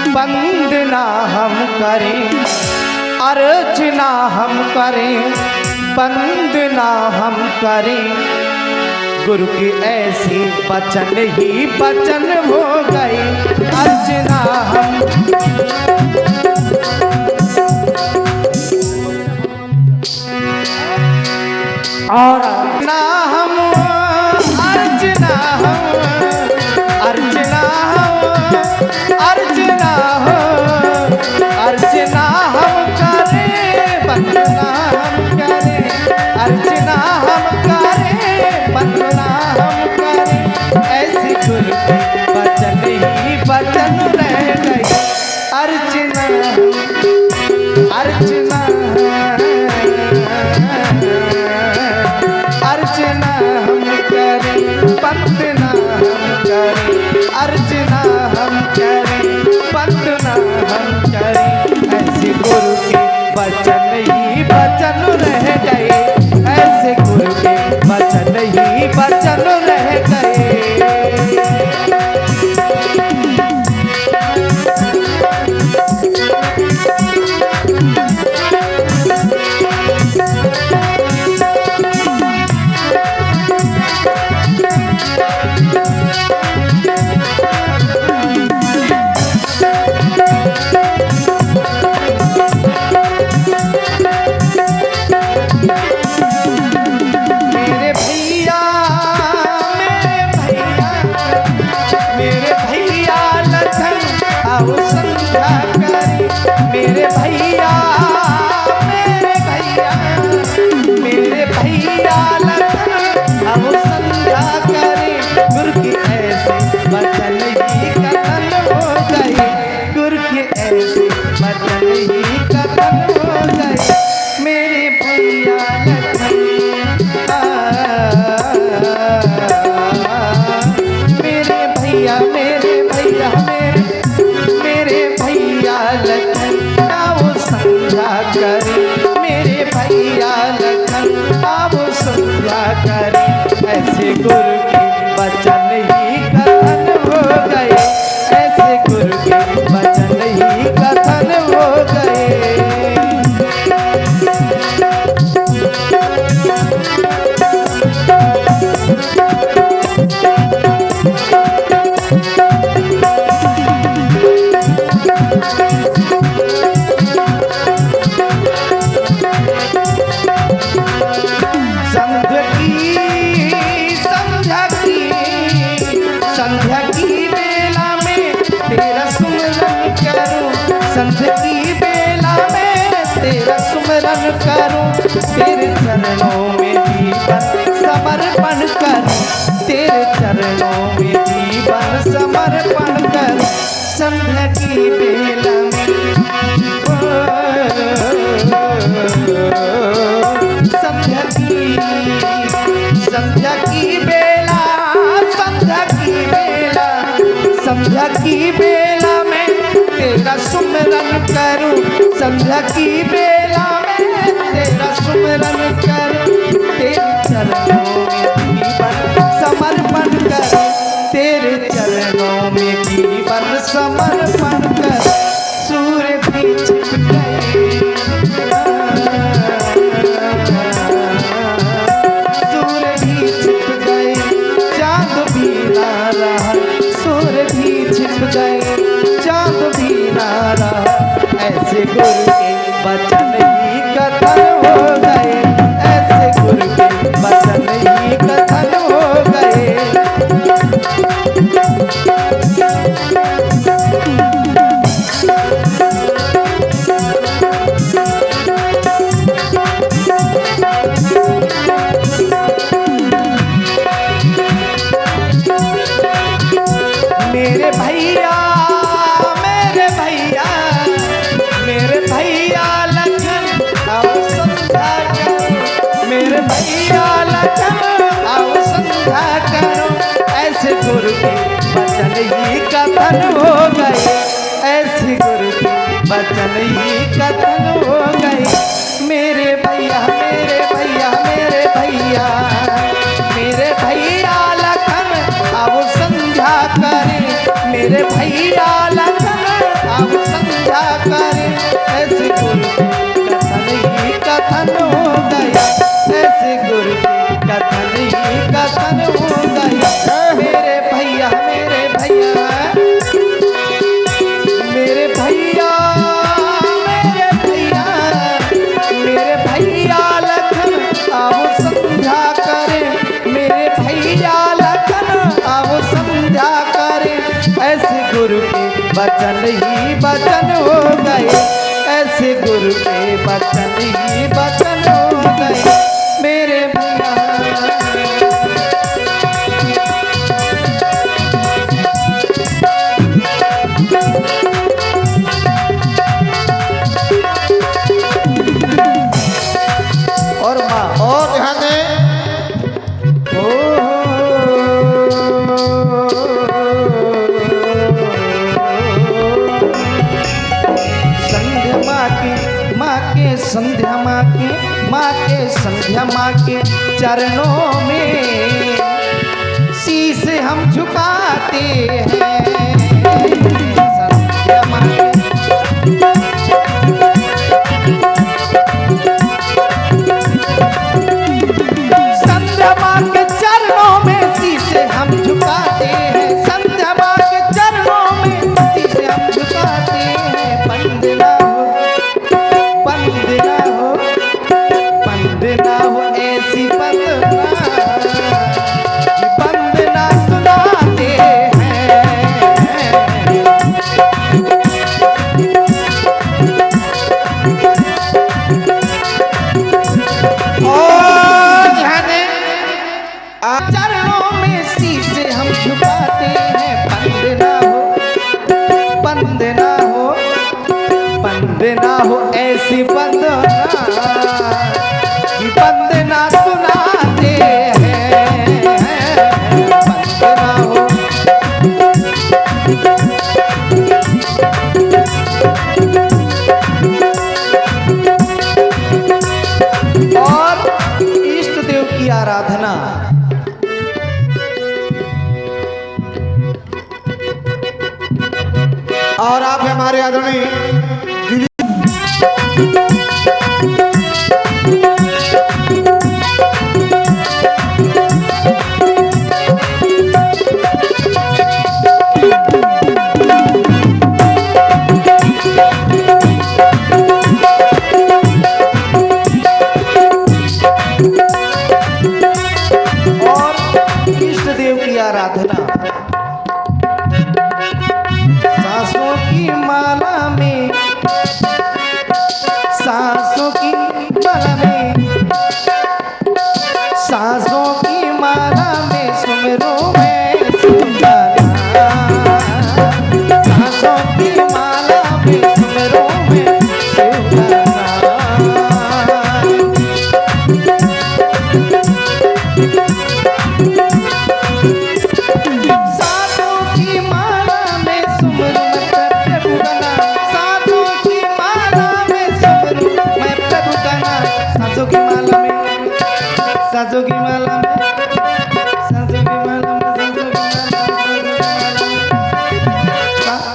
वंदना हम करें, अर्चना हम करें, वंदना हम करें। गुरु के ऐसे वचन ही वचन हो गए। अर्चना हम और अर्चना हम, अर्चना हम, अर्चना हम, अर्चना हो, अर्चना हम करें, वंदना हम करें, अर्चना हम करें, वंदना हम करें। ऐसे गुरु के वचन ही वचन रह गए। अर्चना अर्चना अर्चना हम करें, वंदना हम करें, अर्चना हम करें, वंदना हम करें। ऐसे गुरु के वचन ही वचन रह गए। ऐसे गुरु के वचन ही वचन रह गए। मेरे भैया, मेरे भैया, मेरे भैया लखन अब संध्या करें। गुरु के ऐसे वचन ही कथन हो गए। गुरु के ऐसे वचन ही कथन हो गए। मेरे भैया लखन, मेरे भैया, मेरे भैया, मेरे भैया लखन करें। मेरे भैया लखन अब संध्या करें। ऐसे गुरु के वचन ही कथन हो गए। ऐसे गुरु के वचन ही कथन हो गए। संध्या की बेला में तेरा सुमरन करूं, संध्या की बेला में तेरा सुमरन करूं। तेरे चरणों में जीवन समर्पण करूं, तेरे चरणों में जीवन समर्पण करूं। संध्या की बेला में संध्या की बेला, संध्या की बेला, संध्या की बेला में तेरा सुमरन करूं। संध्या की बेला में तेरा सुमरन करूं। तेरे चरणों में जीवन समर्पण करूं, तेरे चरणों में जीवन समर्पण करूं। सूर्य भी छिप गए, सूर्य भी छिप गए, चांद भी ना रहा। सूर्य भी छिप गए, चांद भी ना रहा। ऐसे गुरु के वचन ही कथन हो गए। ऐसे गुरु के वचन ही कथन हो गए। मेरे भैया, मेरे भैया, मेरे भैया लखन अब संध्या करो। मेरे भैया लखन अब संध्या करो। ऐसे गुरु के वचन ही कथन हो गए। ऐसे गुरु के वचन ही कथन हो गए। मेरे भैया, मेरे भैया, मेरे भैया, मेरे भैया लखन अब संध्या करें। मेरे भैया लखन अब करे, ऐसे गुरु के कथन ही कथन हो गया, ऐसे गुरु के कथन ही कथन हो गया। मेरे भैया मेरे भैया मेरे भैया मेरे भैया मेरे भैया लखन आओ समझा करे, मेरे भैया लखन आओ समझा करे, ऐसे गुरु के वचन ही वचन हो गए, ऐसे गुरु के वचन ही वचन हो गए। मेरे भैया और माँ और ध्यान दें, संध्या माँ के चरणों में शीश हम झुकाते हैं। संध्या माँ के चरणों में शीश हम झुकाते हैं, संध्या माँ के चरणों में शीश हम झुकाते हैं। वंदना हो वंदना हो वंदना हो ऐसी वंदना, वंदना सुनाते हैं। और ध्यान दें, चरणों में शीश हम झुकाते हैं। वंदना हो वंदना हो वंदना हो ऐसी वंदना, वंदना सुनाते हैं। वंदना हो और इष्ट देव की आराधना। और आप हमारे आदरणीय और इष्ट देव की आराधना। सांसों की माला में, सांसों की माला में, सांसों की माला में सुमिरो मैं सुगाना, सांसों की माला में सुमिरो मैं सुगाना। साधों की माला में सुमरू मैं प्रभु का नाम, साधों की माला में सुमरू मैं प्रभु का नाम। साधों की माला में, साधों की माला में,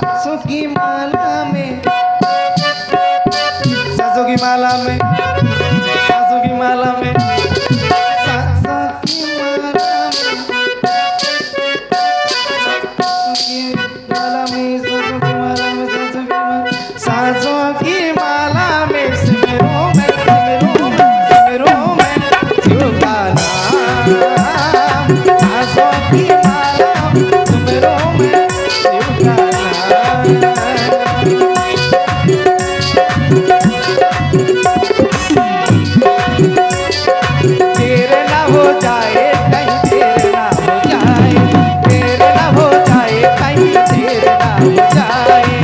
साधों की माला में, साधों की माला में, साधों की माला में, साधों की माला में, सांसों की माला में सिमरो मैं, सिमरो मैं शिव का नाम। सांसों की माला में सिमरो मैं शिव का नाम। तेरे ना हो जाए कहीं, तेरे ना हो जाए, तेरे ना हो जाए कहीं, तेरे ना हो जाए।